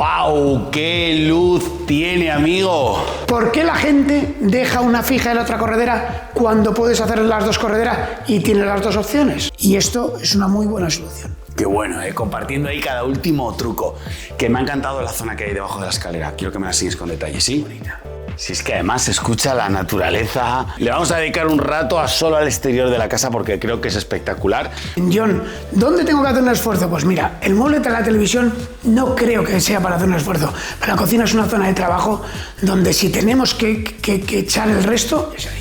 ¡Wow! ¡Qué luz tiene, amigo! ¿Por qué la gente deja una fija y la otra corredera cuando puedes hacer las dos correderas y tienes las dos opciones? Y esto es una muy buena solución. Qué bueno, compartiendo ahí cada último truco. Que me ha encantado la zona que hay debajo de la escalera. Quiero que me la sigues con detalle, ¿sí? Si es que además se escucha la naturaleza. Le vamos a dedicar un rato a solo al exterior de la casa porque creo que es espectacular. John, ¿dónde tengo que hacer un esfuerzo? Pues mira, el mueble de la televisión no creo que sea para hacer un esfuerzo. Pero la cocina es una zona de trabajo donde si tenemos que echar el resto, es ahí.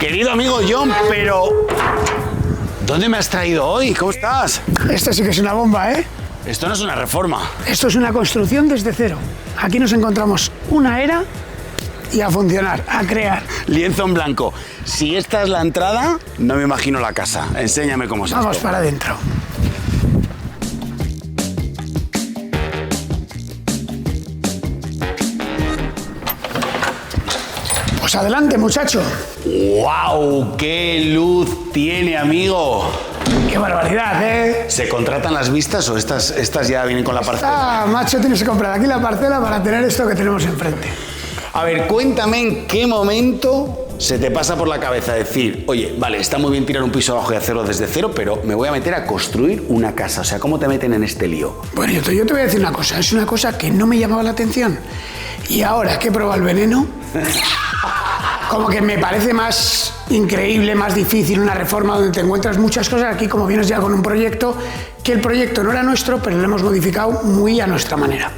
Querido amigo John, pero... ¿dónde me has traído hoy? ¿Cómo estás? Esto sí que es una bomba, ¿eh? Esto no es una reforma. Esto es una construcción desde cero. Aquí nos encontramos una era y a funcionar, a crear. Lienzo en blanco. Si esta es la entrada, no me imagino la casa. Enséñame cómo es. Vamos para adentro. Pues adelante, muchacho. ¡Wow! ¡Qué luz tiene, amigo! ¡Qué barbaridad, eh! ¿Se contratan las vistas o estas ya vienen con la parcela? Ah, macho, tienes que comprar aquí la parcela para tener esto que tenemos enfrente. A ver, cuéntame en qué momento se te pasa por la cabeza decir, oye, vale, está muy bien tirar un piso abajo y hacerlo desde cero, pero me voy a meter a construir una casa. O sea, ¿cómo te meten en este lío? Bueno, yo te voy a decir una cosa. Es una cosa que no me llamaba la atención. Y ahora que he probado el veneno... como que me parece más increíble, más difícil una reforma donde te encuentras muchas cosas. Aquí, como vienes ya con un proyecto, que el proyecto no era nuestro, pero lo hemos modificado muy a nuestra manera.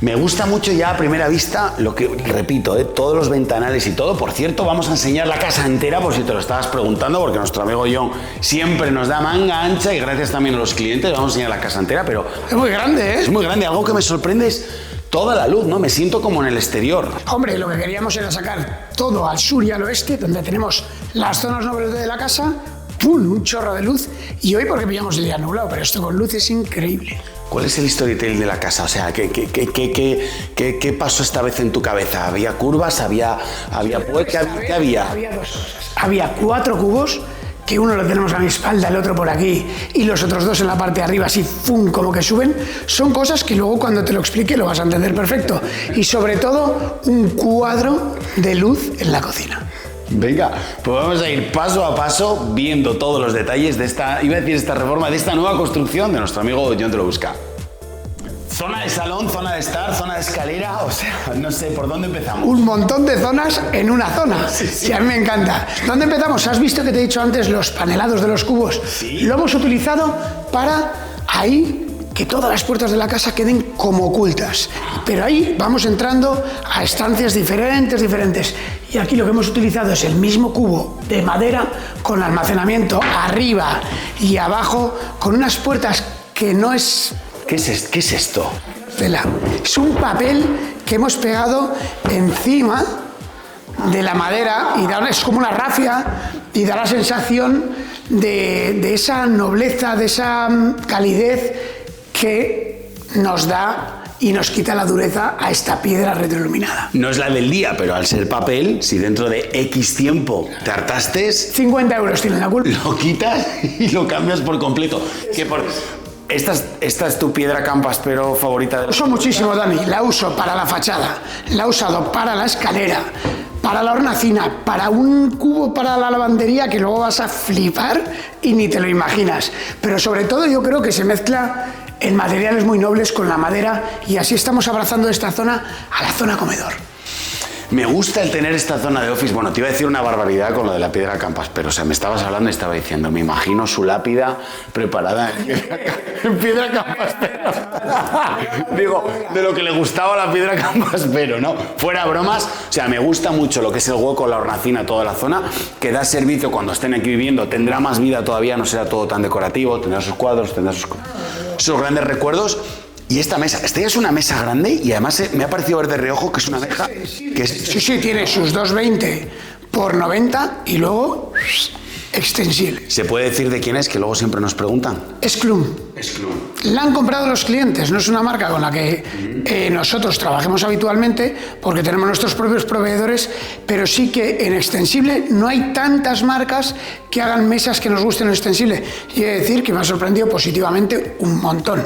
Me gusta mucho ya a primera vista lo que, repito, todos los ventanales y todo. Por cierto, vamos a enseñar la casa entera por si te lo estabas preguntando, porque nuestro amigo John siempre nos da manga ancha y gracias también a los clientes vamos a enseñar la casa entera, pero... Es muy grande, ¿eh? Es muy grande. Algo que me sorprende es toda la luz, ¿no? Me siento como en el exterior. Hombre, lo que queríamos era sacar todo al sur y al oeste, donde tenemos las zonas nobles de la casa, ¡pum!, un chorro de luz. Y hoy porque pillamos el día nublado, pero esto con luz es increíble. ¿Cuál es el storytelling de la casa? O sea, ¿qué pasó esta vez en tu cabeza? ¿Había curvas? ¿Había ¿Qué había? Había dos cosas. Había 4 cubos, que uno lo tenemos a mi espalda, el otro por aquí, y los otros 2 en la parte de arriba, así, ¡pum!, como que suben. Son cosas que luego cuando te lo explique lo vas a entender perfecto. Y sobre todo, un cuadro de luz en la cocina. Venga, pues vamos a ir paso a paso viendo todos los detalles de esta reforma, de esta nueva construcción de nuestro amigo John Te Lo Busca. Zona de salón, zona de estar, zona de escalera, o sea, no sé, ¿por dónde empezamos? Un montón de zonas en una zona. Sí, a mí me encanta. ¿Dónde empezamos? ¿Has visto que te he dicho antes los panelados de los cubos? Sí. Lo hemos utilizado para ahí que todas las puertas de la casa queden como ocultas. Pero ahí vamos entrando a estancias diferentes. Y aquí lo que hemos utilizado es el mismo cubo de madera con almacenamiento arriba y abajo, con unas puertas que no es... ¿Qué es esto? Tela. Es un papel que hemos pegado encima de la madera y es como una rafia y da la sensación de esa nobleza, de esa calidez que nos da y nos quita la dureza a esta piedra retroiluminada. No es la del día, pero al ser papel, si dentro de X tiempo te hartaste... 50 euros tienen la culpa. Lo quitas y lo cambias por completo. ¿Esta es tu piedra campaspero favorita? La uso muchísimo, Dani. La uso para la fachada, la he usado para la escalera, para la hornacina, para un cubo para la lavandería que luego vas a flipar y ni te lo imaginas. Pero sobre todo yo creo que se mezcla en materiales muy nobles con la madera y así estamos abrazando esta zona a la zona comedor. Me gusta el tener esta zona de office. Bueno, te iba a decir una barbaridad con lo de la piedra campaspero. O sea, me estabas hablando y estaba diciendo, me imagino su lápida preparada en piedra campaspero. Digo, de lo que le gustaba la piedra campaspero, ¿no? Fuera bromas, o sea, me gusta mucho lo que es el hueco, la hornacina, toda la zona, que da servicio cuando estén aquí viviendo. Tendrá más vida todavía, no será todo tan decorativo, tendrá sus cuadros, tendrá sus grandes recuerdos. Y esta mesa, esta ya es una mesa grande y además me ha parecido ver de reojo que es una mesa que es... Sí, tiene sus 2,20 por 90 y luego extensible. ¿Se puede decir de quién es? Que luego siempre nos preguntan. Es Clum. Es Club. La han comprado los clientes, no es una marca con la que nosotros trabajemos habitualmente porque tenemos nuestros propios proveedores, pero sí que en extensible no hay tantas marcas que hagan mesas que nos gusten en extensible. Y he de decir que me ha sorprendido positivamente un montón.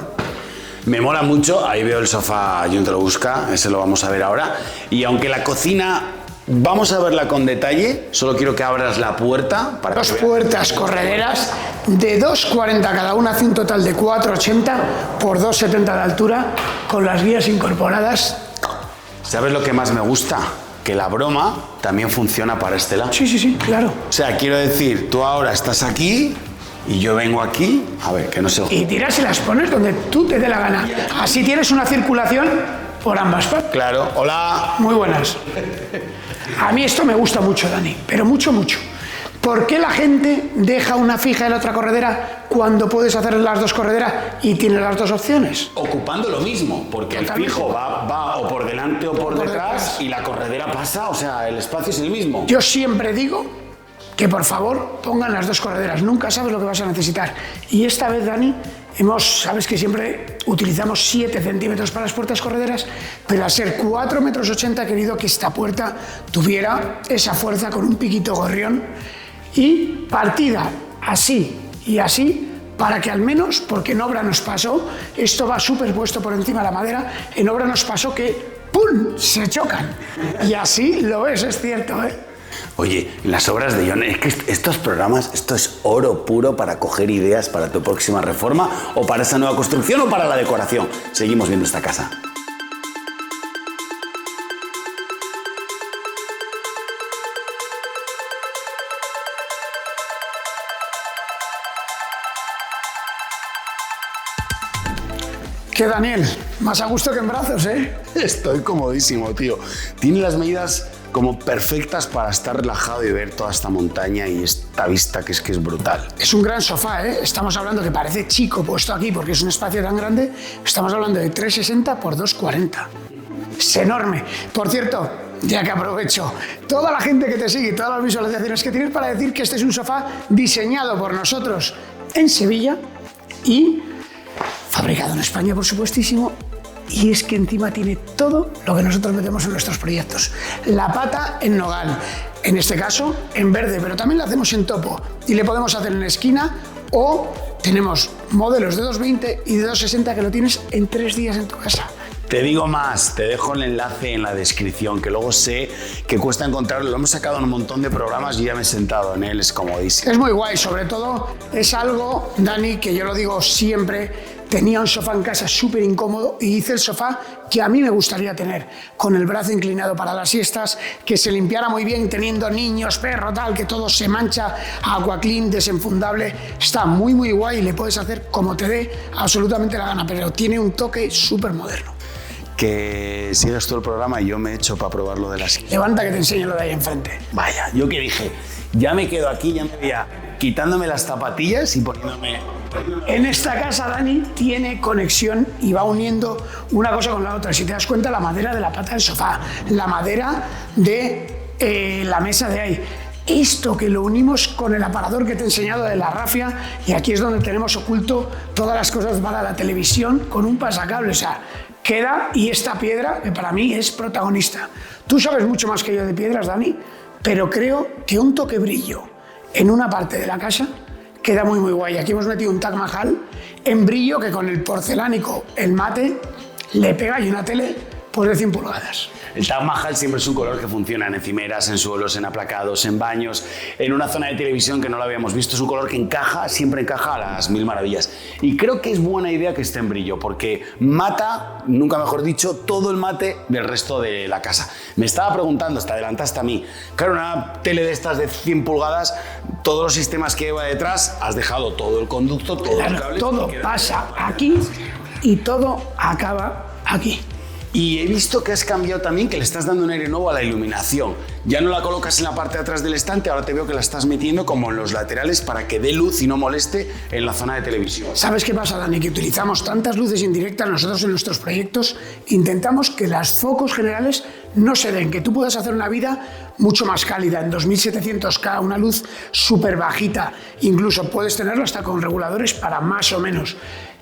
Me mola mucho, ahí veo el sofá John te lo busca, ese lo vamos a ver ahora. Y aunque la cocina vamos a verla con detalle, solo quiero que abras la puerta para Dos que veas. puertas correderas de 2,40 cada una, hace un total de 4,80 por 2,70 de altura, con las guías incorporadas. ¿Sabes lo que más me gusta? Que la broma también funciona para este lado. Sí, claro. O sea, quiero decir, tú ahora estás aquí y yo vengo aquí, a ver, que no sé. Y tiras y las pones donde tú te dé la gana. Así tienes una circulación por ambas partes. Claro, hola. Muy buenas. A mí esto me gusta mucho, Dani, pero mucho, mucho. ¿Por qué la gente deja una fija y la otra corredera cuando puedes hacer las dos correderas y tienes las dos opciones? Ocupando lo mismo, porque Totalmente. el fijo va o por delante o por detrás y la corredera pasa, o sea, el espacio es el mismo. Yo siempre digo que por favor pongan las dos correderas, nunca sabes lo que vas a necesitar. Y esta vez, Dani, sabes que siempre utilizamos 7 centímetros para las puertas correderas, pero al ser 4,80 metros he querido que esta puerta tuviera esa fuerza con un piquito gorrión y partida así y así, para que al menos, porque en obra nos pasó, esto va superpuesto por encima de la madera, en obra nos pasó que ¡pum!, se chocan. Y así lo ves, es cierto, ¿eh? Oye, en las obras de John, es que estos programas, esto es oro puro para coger ideas para tu próxima reforma o para esa nueva construcción o para la decoración. Seguimos viendo esta casa. Que Daniel, más a gusto que en brazos, ¿eh? Estoy comodísimo, tío. Tiene las medidas como perfectas para estar relajado y ver toda esta montaña y esta vista que es brutal. Es un gran sofá, ¿eh? Estamos hablando que parece chico puesto aquí porque es un espacio tan grande. Estamos hablando de 3,60 por 2,40. Es enorme. Por cierto, ya que aprovecho, toda la gente que te sigue y todas las visualizaciones que tienes para decir que este es un sofá diseñado por nosotros en Sevilla y fabricado en España, por supuestísimo. Y es que encima tiene todo lo que nosotros metemos en nuestros proyectos. La pata en nogal, en este caso en verde, pero también la hacemos en topo. Y le podemos hacer en esquina o tenemos modelos de 2,20 y de 2,60 que lo tienes en 3 días en tu casa. Te digo más, te dejo el enlace en la descripción, que luego sé que cuesta encontrarlo. Lo hemos sacado en un montón de programas y ya me he sentado en él, es comodísimo. Es muy guay, sobre todo es algo, Dani, que yo lo digo siempre. Tenía un sofá en casa súper incómodo y hice el sofá que a mí me gustaría tener, con el brazo inclinado para las siestas, que se limpiara muy bien teniendo niños, perro, tal, que todo se mancha, agua clean, desenfundable. Está muy, muy guay y le puedes hacer como te dé absolutamente la gana, pero tiene un toque súper moderno. Que sigas todo el programa y yo me echo para probar lo de la silla. Levanta que te enseño lo de ahí enfrente. Vaya, yo que dije, ya me quedo aquí, ya me voy quitándome las zapatillas y poniéndome... En esta casa, Dani, tiene conexión y va uniendo una cosa con la otra. Si te das cuenta, la madera de la pata del sofá, la madera de la mesa de ahí. Esto que lo unimos con el aparador que te he enseñado de la rafia, y aquí es donde tenemos oculto todas las cosas para la televisión con un pasacable. O sea, queda, y esta piedra, que para mí es protagonista. Tú sabes mucho más que yo de piedras, Dani, pero creo que un toque brillo en una parte de la casa queda muy, muy guay. Aquí hemos metido un Taj Mahal en brillo que con el porcelánico, el mate, le pega, y una tele pues de 100 pulgadas. El Taj Mahal siempre es un color que funciona en encimeras, en suelos, en aplacados, en baños, en una zona de televisión que no lo habíamos visto. Es un color que encaja, siempre encaja a las mil maravillas. Y creo que es buena idea que esté en brillo, porque mata, nunca mejor dicho, todo el mate del resto de la casa. Me estaba preguntando, te adelantaste a mí, claro, una tele de estas de 100 pulgadas, todos los sistemas que lleva detrás, has dejado todo el conducto, todo el cable. Todo pasa aquí y todo acaba aquí. Y he visto que has cambiado también, que le estás dando un aire nuevo a la iluminación. Ya no la colocas en la parte de atrás del estante, ahora te veo que la estás metiendo como en los laterales para que dé luz y no moleste en la zona de televisión. ¿Sabes qué pasa, Dani? Que utilizamos tantas luces indirectas nosotros en nuestros proyectos, intentamos que los focos generales no se den, que tú puedas hacer una vida mucho más cálida, en 2700K, una luz súper bajita, incluso puedes tenerlo hasta con reguladores para más o menos.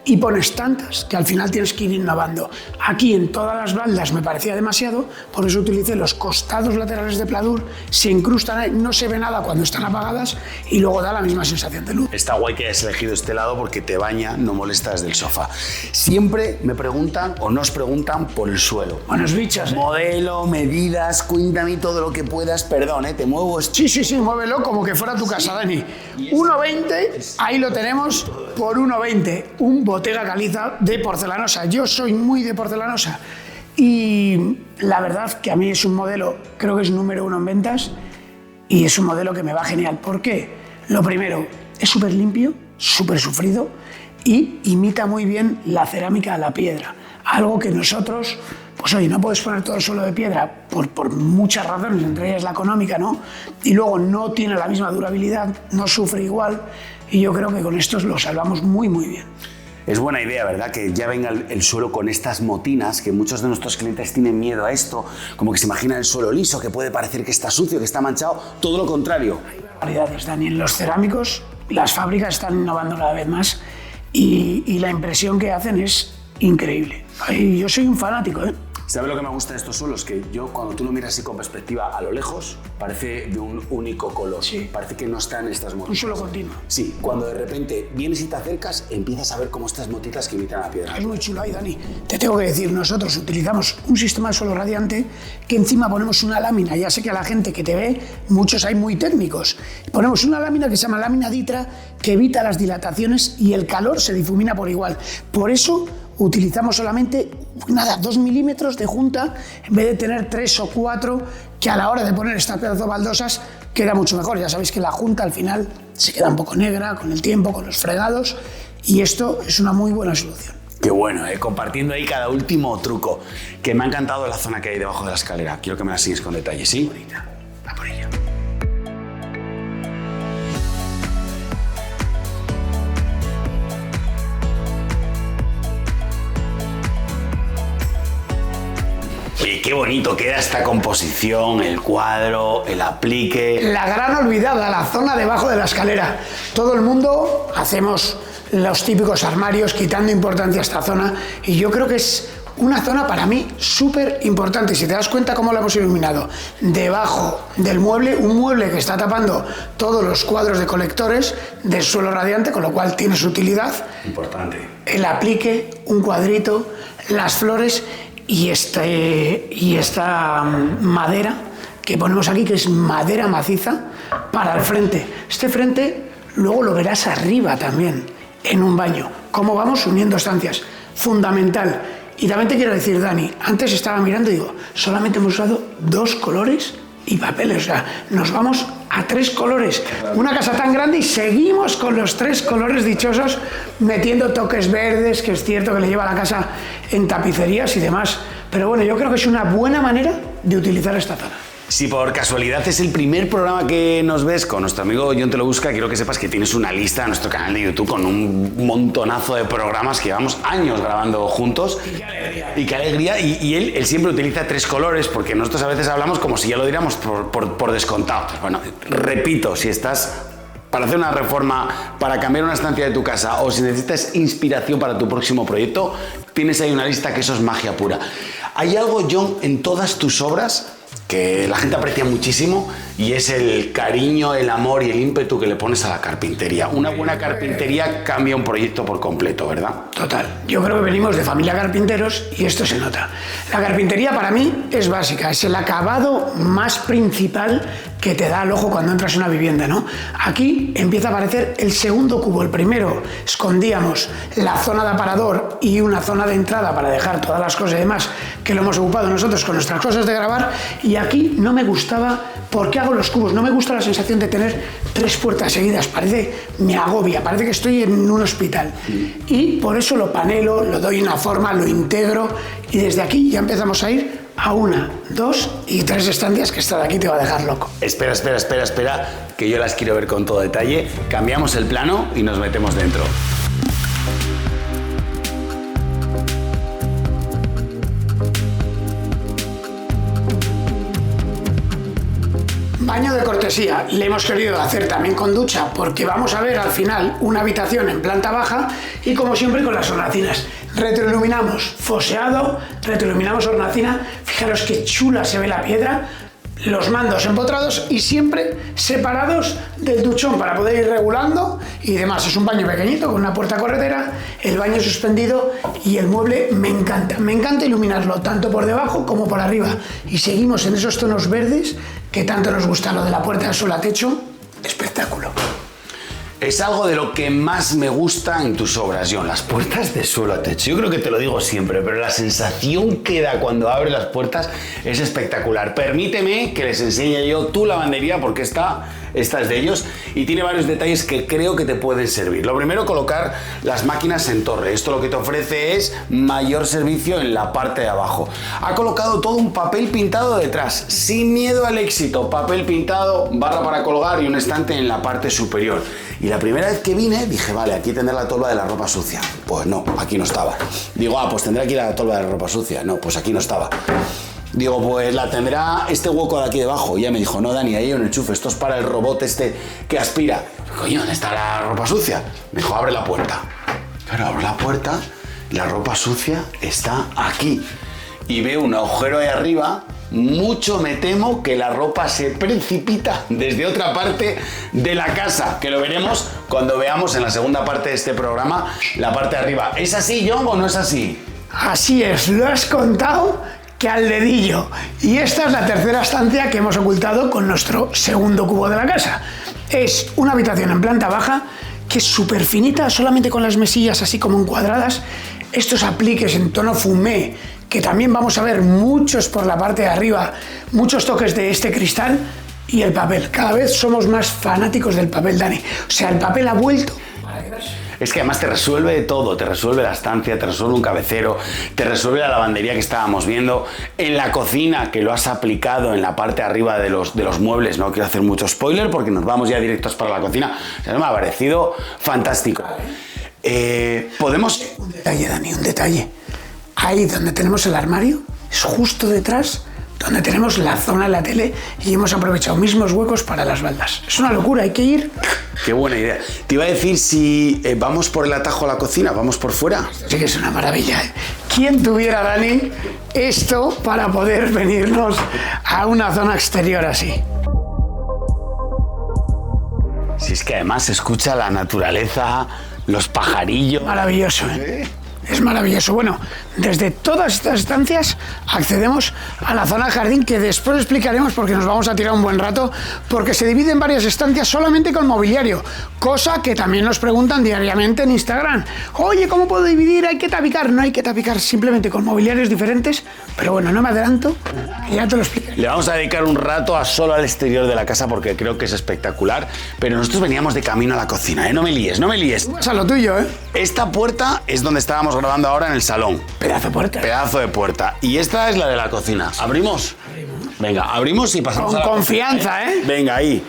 Y pones tantas que al final tienes que ir innovando. Aquí en todas las baldas me parecía demasiado, por eso utilicé los costados laterales de Pladur, se incrustan ahí, no se ve nada cuando están apagadas y luego da la misma sensación de luz. Está guay que hayas elegido este lado porque te baña, no molesta desde el sofá. Siempre me preguntan o nos preguntan por el suelo. Buenos bichos, ¿eh? Modelo, medidas, cuéntame todo lo que puedas. Perdón, te muevo. Sí, muévelo como que fuera tu casa, Dani. 1,20, ahí lo tenemos por 1,20. Un Bottega caliza de porcelanosa. Yo soy muy de porcelanosa y la verdad que a mí es un modelo, creo que es número 1 en ventas y es un modelo que me va genial. ¿Por qué? Lo primero, es súper limpio, súper sufrido y imita muy bien la cerámica a la piedra. Algo que nosotros, pues oye, no puedes poner todo el suelo de piedra por muchas razones, entre ellas la económica, ¿no? Y luego no tiene la misma durabilidad, no sufre igual y yo creo que con estos lo salvamos muy bien. Es buena idea, ¿verdad? Que ya venga el suelo con estas motinas, que muchos de nuestros clientes tienen miedo a esto, como que se imaginan el suelo liso, que puede parecer que está sucio, que está manchado, todo lo contrario. Hay variedades, Dani. En los cerámicos, las fábricas están innovando cada vez más y la impresión que hacen es increíble. Yo soy un fanático, ¿eh? ¿Sabes lo que me gusta de estos suelos? Que yo, cuando tú lo miras así con perspectiva a lo lejos, parece de un único color. Sí. Parece que no están estas motitas. Un suelo continuo. Sí, cuando de repente vienes y te acercas, empiezas a ver cómo estas motitas que imitan la piedra. Es muy chulo ahí, Dani. Te tengo que decir, nosotros utilizamos un sistema de suelo radiante que encima ponemos una lámina. Ya sé que a la gente que te ve, muchos hay muy técnicos. Ponemos una lámina que se llama lámina Ditra, que evita las dilataciones y el calor se difumina por igual. Por eso utilizamos solamente 2 milímetros de junta en vez de tener 3 o 4, que a la hora de poner estas pedazos de baldosas queda mucho mejor. Ya sabéis que la junta al final se queda un poco negra con el tiempo, con los fregados, y esto es una muy buena solución. Qué bueno, compartiendo ahí cada último truco, que me ha encantado la zona que hay debajo de la escalera. Quiero que me la sigues con detalle, ¿sí? Bonita, va por ella. Oye, qué bonito queda esta composición, el cuadro, el aplique. La gran olvidada, la zona debajo de la escalera. Todo el mundo hacemos los típicos armarios, quitando importancia a esta zona, y yo creo que es una zona para mí súper importante. Si te das cuenta cómo la hemos iluminado, debajo del mueble, un mueble que está tapando todos los cuadros de colectores del suelo radiante, con lo cual tiene su utilidad. Importante. El aplique, un cuadrito, las flores y esta madera que ponemos aquí, que es madera maciza para el frente. Este frente luego lo verás arriba también, en un baño. Cómo vamos uniendo estancias. Fundamental. Y también te quiero decir, Dani, antes estaba mirando y digo, solamente hemos usado 2 colores y papeles. O sea, nos vamos a 3 colores. Una casa tan grande y seguimos con los 3 colores dichosos, metiendo toques verdes, que es cierto que le lleva a la casa en tapicerías y demás. Pero bueno, yo creo que es una buena manera de utilizar esta zona. Si por casualidad es el primer programa que nos ves con nuestro amigo Jon Te Lo Busca, quiero que sepas que tienes una lista en nuestro canal de YouTube con un montonazo de programas que llevamos años grabando juntos. Y qué alegría. Y qué alegría. Y él siempre utiliza 3 colores, porque nosotros a veces hablamos como si ya lo diéramos por descontado. Pues bueno, repito, si estás para hacer una reforma, para cambiar una estancia de tu casa, o si necesitas inspiración para tu próximo proyecto, tienes ahí una lista que eso es magia pura. Hay algo, Jon, en todas tus obras que la gente aprecia muchísimo, y es el cariño, el amor y el ímpetu que le pones a la carpintería. Una buena carpintería cambia un proyecto por completo, ¿verdad? Total. Yo creo que venimos de familia carpinteros y esto se nota. La carpintería para mí es básica, es el acabado más principal que te da al ojo cuando entras en una vivienda, ¿no? Aquí empieza a aparecer el segundo cubo. El primero escondíamos la zona de aparador y una zona de entrada para dejar todas las cosas y demás, que lo hemos ocupado nosotros con nuestras cosas de grabar, y aquí no me gustaba. ¿Por qué hago los cubos? No me gusta la sensación de tener 3 puertas seguidas, me agobia, parece que estoy en un hospital. Y por eso lo panelo, lo doy una forma, lo integro, y desde aquí ya empezamos a ir a 1, 2 y 3 estancias, que esta de aquí te va a dejar loco. Espera, que yo las quiero ver con todo detalle. Cambiamos el plano y nos metemos dentro. Baño de cortesía. Le hemos querido hacer también con ducha porque vamos a ver al final una habitación en planta baja y como siempre con las hornacinas. Retroiluminamos foseado, retroiluminamos hornacina. Fijaros qué chula se ve la piedra. Los mandos empotrados y siempre separados del duchón para poder ir regulando y demás. Es un baño pequeñito con una puerta corredera, el baño suspendido y el mueble me encanta. Me encanta iluminarlo tanto por debajo como por arriba. Y seguimos en esos tonos verdes que tanto nos gusta. Lo de la puerta de suelo a techo, espectáculo. Es algo de lo que más me gusta en tus obras, Jon, las puertas de suelo a techo. Yo creo que te lo digo siempre, pero la sensación que da cuando abres las puertas es espectacular. Permíteme que les enseñe yo tu lavandería porque esta es de ellos y tiene varios detalles que creo que te pueden servir. Lo primero, colocar las máquinas en torre. Esto lo que te ofrece es mayor servicio en la parte de abajo. Ha colocado todo un papel pintado detrás, sin miedo al éxito. Papel pintado, barra para colgar y un estante en la parte superior. Y la primera vez que vine dije, vale, aquí tendrá la tolva de la ropa sucia. Pues no, aquí no estaba. Digo, pues tendrá aquí la tolva de la ropa sucia. No, pues aquí no estaba. Digo, pues la tendrá este hueco de aquí debajo. Y ella me dijo, no, Dani, ahí hay un enchufe. Esto es para el robot este que aspira. Coño, ¿dónde está la ropa sucia? Me dijo, abre la puerta. Claro, abro la puerta y la ropa sucia está aquí. Y veo un agujero ahí arriba. Mucho me temo que la ropa se precipita desde otra parte de la casa, que lo veremos cuando veamos en la segunda parte de este programa, la parte de arriba. ¿Es así, Jon, o no es así? Así es, lo has contado que al dedillo. Y esta es la tercera estancia que hemos ocultado con nuestro segundo cubo de la casa. Es una habitación en planta baja que es súper finita, solamente con las mesillas así como encuadradas. Estos apliques en tono fumé, que también vamos a ver muchos por la parte de arriba, muchos toques de este cristal y el papel. Cada vez somos más fanáticos del papel, Dani. O sea, el papel ha vuelto. Es que además te resuelve todo, te resuelve la estancia, te resuelve un cabecero, te resuelve la lavandería que estábamos viendo, en la cocina que lo has aplicado en la parte de arriba de los muebles. No quiero hacer mucho spoiler porque nos vamos ya directos para la cocina. O sea, me ha parecido fantástico. Podemos... Un detalle, Dani, un detalle. Ahí donde tenemos el armario, es justo detrás donde tenemos la zona de la tele y hemos aprovechado mismos huecos para las baldas. Es una locura, hay que ir. Qué buena idea. Te iba a decir si vamos por el atajo a la cocina, vamos por fuera. Sí que es una maravilla, ¿eh? ¿Quién tuviera, Dani, esto para poder venirnos a una zona exterior así? Si es que además se escucha la naturaleza, los pajarillos. Maravilloso, ¿eh? Es maravilloso. Bueno, desde todas estas estancias accedemos a la zona jardín que después explicaremos porque nos vamos a tirar un buen rato porque se divide en varias estancias solamente con mobiliario, cosa que también nos preguntan diariamente en Instagram. Oye, ¿cómo puedo dividir? ¿Hay que tapicar? No hay que tapicar, simplemente con mobiliarios diferentes, pero bueno, no me adelanto, que ya te lo explico. Le vamos a dedicar un rato a solo al exterior de la casa porque creo que es espectacular, pero nosotros veníamos de camino a la cocina, ¿eh? No me líes, no me líes. Tú vas a lo tuyo, ¿eh? Esta puerta es donde estábamos grabando ahora en el salón. Pedazo de puerta. Pedazo de puerta. Y esta es la de la cocina. ¿Abrimos? Venga, abrimos y pasamos con a la confianza, cocina, ¿eh? Venga, ahí.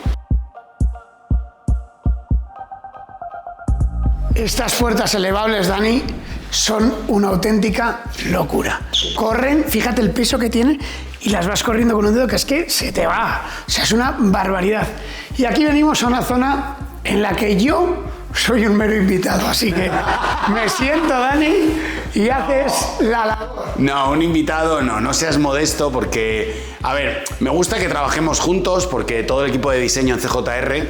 Estas puertas elevables, Dani, son una auténtica locura. Corren, fíjate el peso que tienen y las vas corriendo con un dedo que es que se te va. O sea, es una barbaridad. Y aquí venimos a una zona en la que yo soy un mero invitado, así que me siento, Dani, y haces la labor. No, un invitado no seas modesto porque, a ver, me gusta que trabajemos juntos porque todo el equipo de diseño en CJR,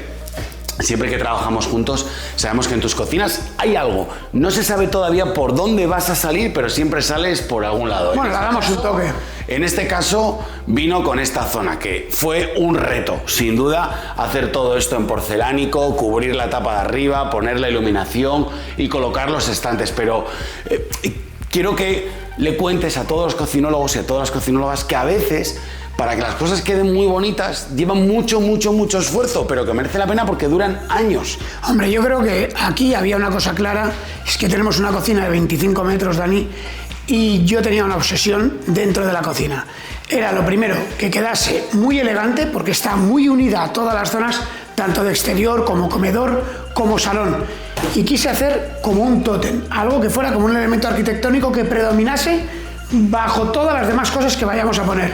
siempre que trabajamos juntos, sabemos que en tus cocinas hay algo. No se sabe todavía por dónde vas a salir, pero siempre sales por algún lado. Bueno, le damos un toque. En este caso vino con esta zona, que fue un reto, sin duda, hacer todo esto en porcelánico, cubrir la tapa de arriba, poner la iluminación y colocar los estantes. Pero quiero que le cuentes a todos los cocinólogos y a todas las cocinólogas que a veces, para que las cosas queden muy bonitas, llevan mucho esfuerzo, pero que merece la pena porque duran años. Hombre, yo creo que aquí había una cosa clara, es que tenemos una cocina de 25 metros, Dani, y yo tenía una obsesión dentro de la cocina. Era lo primero, que quedase muy elegante, porque está muy unida a todas las zonas, tanto de exterior como comedor, como salón. Y quise hacer como un tótem, algo que fuera como un elemento arquitectónico que predominase bajo todas las demás cosas que vayamos a poner.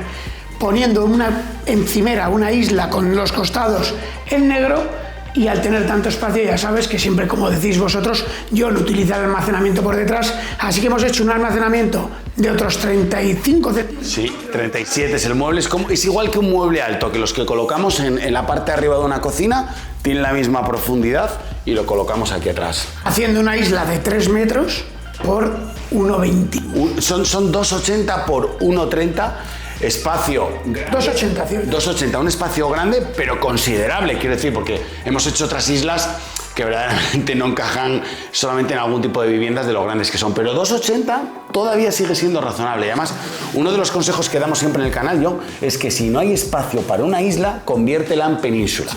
poniendo una encimera, una isla con los costados en negro. Y al tener tanto espacio, ya sabes que siempre, como decís vosotros, yo no utilizo el almacenamiento por detrás, así que hemos hecho un almacenamiento de otros 35 centímetros. Sí, 37 es el mueble. Es igual que un mueble alto, que los que colocamos en la parte de arriba de una cocina tienen la misma profundidad y lo colocamos aquí atrás. Haciendo una isla de 3 metros por 1,20. Son 2,80 por 1,30. Espacio 2,80, ¿cierto? 2,80, un espacio grande pero considerable, quiero decir, porque hemos hecho otras islas que verdaderamente no encajan solamente en algún tipo de viviendas de lo grandes que son, pero 2,80 todavía sigue siendo razonable. Y además, uno de los consejos que damos siempre en el canal, John, es que si no hay espacio para una isla, conviértela en península.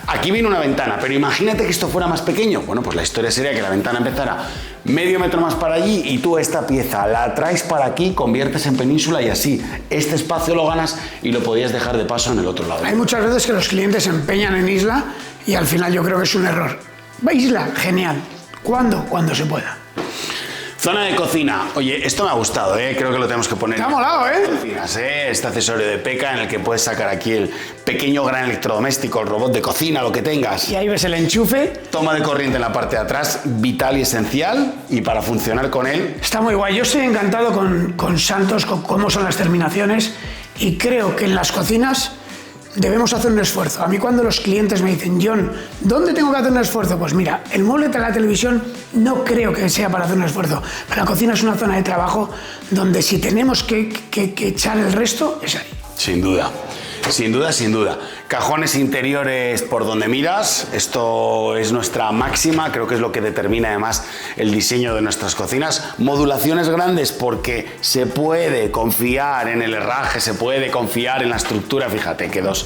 Aquí viene una ventana, pero imagínate que esto fuera más pequeño. Bueno, pues la historia sería que la ventana empezara medio metro más para allí y tú esta pieza la traes para aquí, conviertes en península y así este espacio lo ganas y lo podías dejar de paso en el otro lado. Hay muchas veces que los clientes se empeñan en isla y al final yo creo que es un error. Isla, genial. ¿Cuándo? Cuando se pueda. Zona de cocina. Oye, esto me ha gustado, creo que lo tenemos que poner. Te ha molado, Cocinas, Este accesorio de Peka en el que puedes sacar aquí el pequeño gran electrodoméstico, el robot de cocina, lo que tengas. Y ahí ves el enchufe. Toma de corriente en la parte de atrás, vital y esencial, y para funcionar con él. Está muy guay. Yo estoy encantado con Santos, con cómo son las terminaciones, y creo que en las cocinas debemos hacer un esfuerzo. A mí cuando los clientes me dicen, John, ¿dónde tengo que hacer un esfuerzo? Pues mira, el mueble de la televisión no creo que sea para hacer un esfuerzo. Pero la cocina es una zona de trabajo donde si tenemos que echar el resto, es ahí. Sin duda. Sin duda, sin duda. Cajones interiores por donde miras, esto es nuestra máxima, creo que es lo que determina además el diseño de nuestras cocinas. Modulaciones grandes porque se puede confiar en el herraje, se puede confiar en la estructura. Fíjate que dos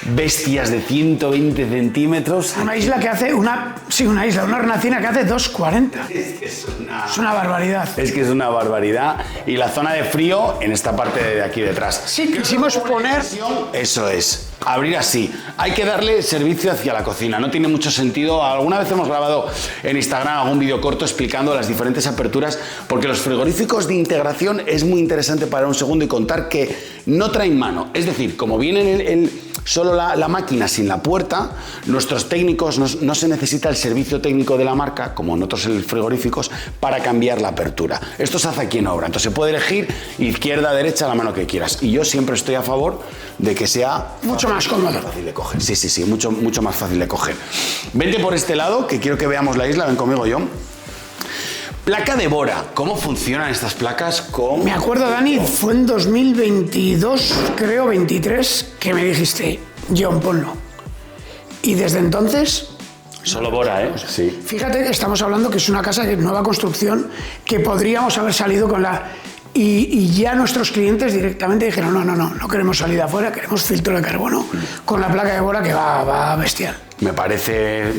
bestias de 120 centímetros. Una isla que hace una hornacina que hace 2,40. Es una barbaridad. Es que es una barbaridad. Y la zona de frío en esta parte de aquí detrás. Sí, quisimos poner... Eso es, abrir así. Hay que darle servicio hacia la cocina, no tiene mucho sentido. Alguna vez hemos grabado en Instagram algún vídeo corto explicando las diferentes aperturas, porque los frigoríficos de integración es muy interesante para un segundo y contar que no traen mano. Es decir, como viene solo la máquina sin la puerta, nuestros técnicos no se necesita el servicio técnico de la marca, como en otros frigoríficos, para cambiar la apertura. Esto se hace aquí en obra, entonces se puede elegir izquierda, derecha, la mano que quieras. Y yo siempre estoy a favor de que sea mucho más cómodo. Fácil de coger. Sí, mucho más fácil de coger. Vente por este lado, que quiero que veamos la isla, ven conmigo, John. Placa de Bora, ¿cómo funcionan estas placas? Me acuerdo, Dani, fue en 2022, creo, 23, que me dijiste, John, ponlo. Y desde entonces... Solo Bora, Sí. Fíjate que estamos hablando que es una casa de nueva construcción, que podríamos haber salido con la... Y ya nuestros clientes directamente dijeron, no queremos salida afuera, queremos filtro de carbono con la placa de Bora que va bestial. Me parece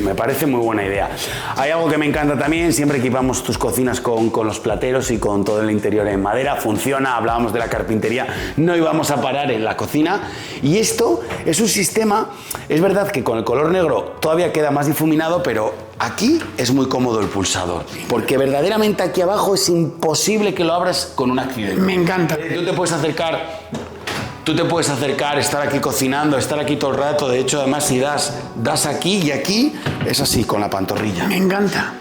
muy buena idea. Hay algo que me encanta también, siempre equipamos tus cocinas con los plateros y con todo el interior en madera. Funciona, hablábamos de la carpintería, no íbamos a parar en la cocina. Y esto es un sistema, es verdad que con el color negro todavía queda más difuminado, pero aquí es muy cómodo el pulsador, porque verdaderamente aquí abajo es imposible que lo abras con un accidente. Me encanta. Tú te puedes acercar, estar aquí cocinando, estar aquí todo el rato. De hecho, además, si das aquí y aquí, es así, con la pantorrilla. Me encanta.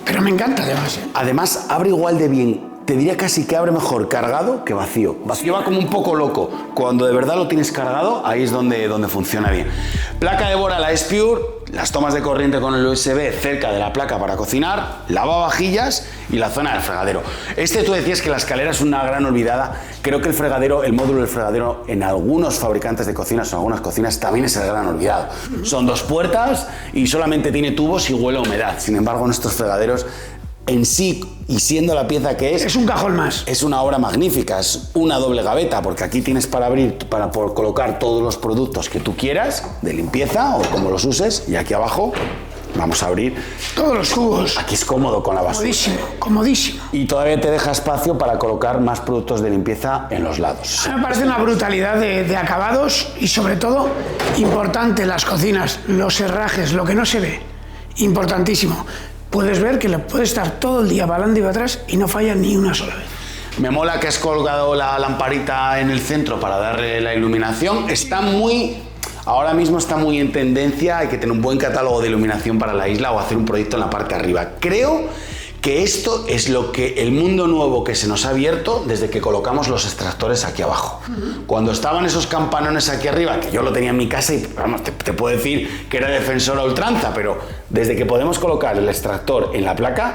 Pero me encanta, además. Además, abre igual de bien. Te diría casi que abre mejor cargado que vacío. Vacío va como un poco loco. Cuando de verdad lo tienes cargado, ahí es donde funciona bien. Placa de Bora, la S-Pure, las tomas de corriente con el USB cerca de la placa para cocinar, lavavajillas y la zona del fregadero. Tú decías que la escalera es una gran olvidada. Creo que el módulo del fregadero en algunos fabricantes de cocinas o en algunas cocinas también es el gran olvidado. Son 2 puertas y solamente tiene tubos y huele a humedad. Sin embargo, nuestros fregaderos en sí, y siendo la pieza que es un cajón más. Es una obra magnífica, es una doble gaveta, porque aquí tienes para colocar todos los productos que tú quieras, de limpieza o como los uses, y aquí abajo vamos a abrir todos los cubos. Aquí es cómodo con la basura. Comodísimo. Y todavía te deja espacio para colocar más productos de limpieza en los lados. Me parece una brutalidad de acabados y sobre todo, importante en las cocinas, los herrajes, lo que no se ve, importantísimo. Puedes ver que puede estar todo el día para adelante y para atrás y no falla ni una sola vez. Me mola que has colgado la lamparita en el centro para darle la iluminación. Ahora mismo está muy en tendencia, hay que tener un buen catálogo de iluminación para la isla o hacer un proyecto en la parte de arriba. Creo que esto es el mundo nuevo que se nos ha abierto desde que colocamos los extractores aquí abajo. Cuando estaban esos campanones aquí arriba, que yo lo tenía en mi casa y vamos, te puedo decir que era defensor a ultranza, pero desde que podemos colocar el extractor en la placa,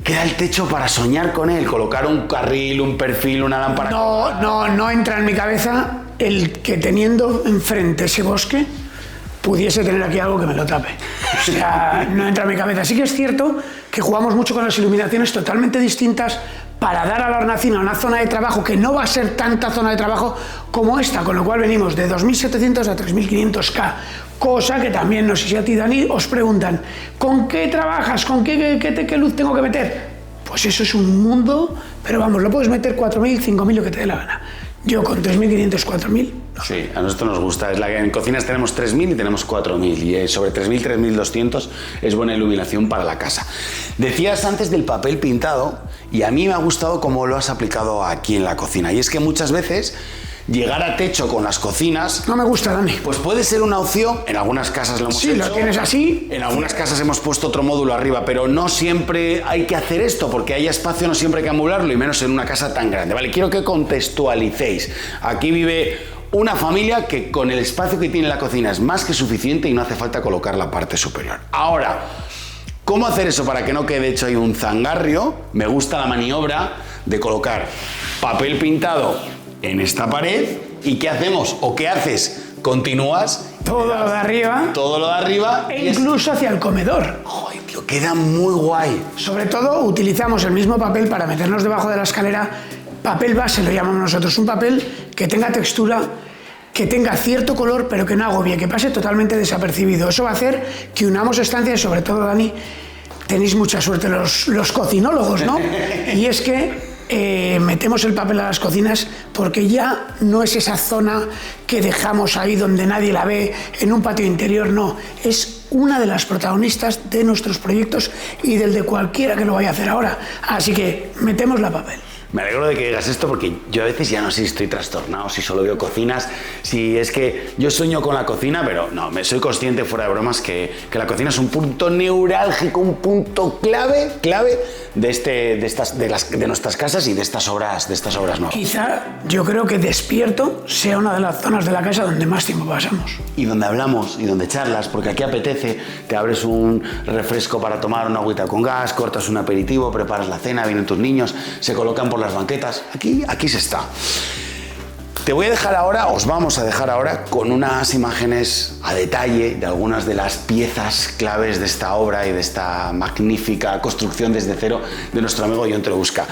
queda el techo para soñar con él, colocar un carril, un perfil, una lámpara. No entra en mi cabeza el que teniendo enfrente ese bosque pudiese tener aquí algo que me lo tape. O sea, no entra en mi cabeza. Sí que es cierto que jugamos mucho con las iluminaciones totalmente distintas para dar a la hornacina una zona de trabajo que no va a ser tanta zona de trabajo como esta, con lo cual venimos de 2.700 a 3.500K. Cosa que también, no sé si a ti, Dani, os preguntan, ¿con qué trabajas? ¿Con qué luz tengo que meter? Pues eso es un mundo, pero vamos, lo puedes meter 4.000, 5.000, lo que te dé la gana. Yo con 3.500, 4.000. No. Sí, a nosotros nos gusta. En cocinas tenemos 3.000 y tenemos 4.000. Y sobre 3.000, 3.200 es buena iluminación para la casa. Decías antes del papel pintado y a mí me ha gustado cómo lo has aplicado aquí en la cocina. Y es que muchas veces llegar a techo con las cocinas... No me gusta, Dani. Pues puede ser una opción. En algunas casas lo hemos hecho. Sí, lo tienes así. En algunas casas hemos puesto otro módulo arriba, pero no siempre hay que hacer esto, porque haya espacio, no siempre hay que amueblarlo, y menos en una casa tan grande. Vale, quiero que contextualicéis. Aquí vive una familia que con el espacio que tiene la cocina es más que suficiente y no hace falta colocar la parte superior. Ahora, ¿cómo hacer eso para que no quede hecho ahí un zangarrio? Me gusta la maniobra de colocar papel pintado en esta pared. ¿Y qué hacemos? ¿O qué haces? Continúas todo lo de arriba. Todo lo de arriba. E incluso hacia el comedor. Joder, tío, queda muy guay. Sobre todo utilizamos el mismo papel para meternos debajo de la escalera. Papel base lo llamamos nosotros. Un papel que tenga textura, que tenga cierto color, pero que no agobie, que pase totalmente desapercibido. Eso va a hacer que unamos estancias y sobre todo, Dani, tenéis mucha suerte los cocinólogos, ¿no? Y es que metemos el papel a las cocinas porque ya no es esa zona que dejamos ahí donde nadie la ve, en un patio interior, no. Es una de las protagonistas de nuestros proyectos y del de cualquiera que lo vaya a hacer ahora. Así que metemos la papel. Me alegro de que digas esto porque yo a veces ya no sé si estoy trastornado, si solo veo cocinas, si es que yo sueño con la cocina, pero no, me soy consciente, fuera de bromas, que la cocina es un punto neurálgico, un punto clave de nuestras casas y de estas obras nuevas. Quizá yo creo que Despierto sea una de las zonas de la casa donde más tiempo pasamos. Y donde hablamos y donde charlas, porque aquí apetece, te abres un refresco para tomar una agüita con gas, cortas un aperitivo, preparas la cena, vienen tus niños, se colocan por las banquetas. Aquí se está. Os vamos a dejar ahora con unas imágenes a detalle de algunas de las piezas claves de esta obra y de esta magnífica construcción desde cero de nuestro amigo Jon Trebuska.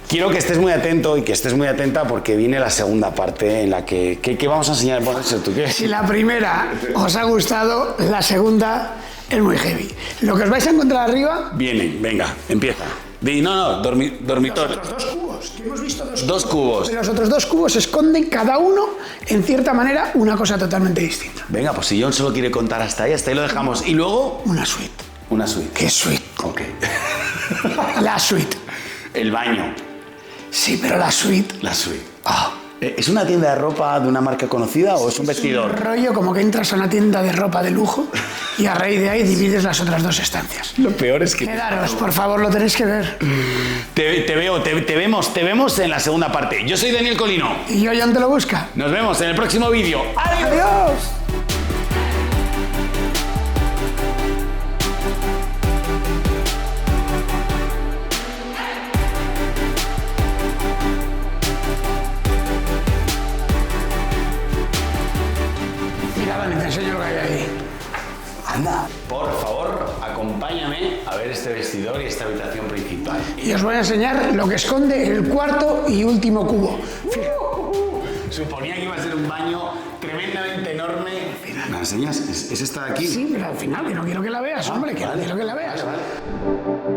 Quiero que estés muy atento y que estés muy atenta porque viene la segunda parte en la que vamos a enseñar. Bueno, ¿tú qué? Si la primera os ha gustado, la segunda es muy heavy. Lo que os vais a encontrar arriba... Viene, venga, empieza. Dormitorio. Los otros dos cubos, que hemos visto dos cubos. Pero los otros dos cubos esconden cada uno, en cierta manera, una cosa totalmente distinta. Venga, pues si Jon solo quiere contar hasta ahí lo dejamos. Y luego... Una suite. Una suite. ¿Qué suite? Ok. La suite. El baño. Sí, pero la suite... La suite. ¿Es una tienda de ropa de una marca conocida o es un vestidor? Es un rollo como que entras a una tienda de ropa de lujo y a raíz de ahí divides las otras dos estancias. Lo peor es que... Quedaros, por favor, lo tenéis que ver. Te vemos en la segunda parte. Yo soy Daniel Colino. Y yo, Jon Trebuska. Nos vemos en el próximo vídeo. ¡Adiós! Te enseño lo que hay ahí. Anda, por favor, acompáñame a ver este vestidor y esta habitación principal. Y os voy a enseñar lo que esconde el cuarto y último cubo. Suponía que iba a ser un baño tremendamente enorme. ¿Me la enseñas? ¿Es esta de aquí? Sí, pero al final, que no quiero que la veas, hombre, que no quiero que la veas. Vale.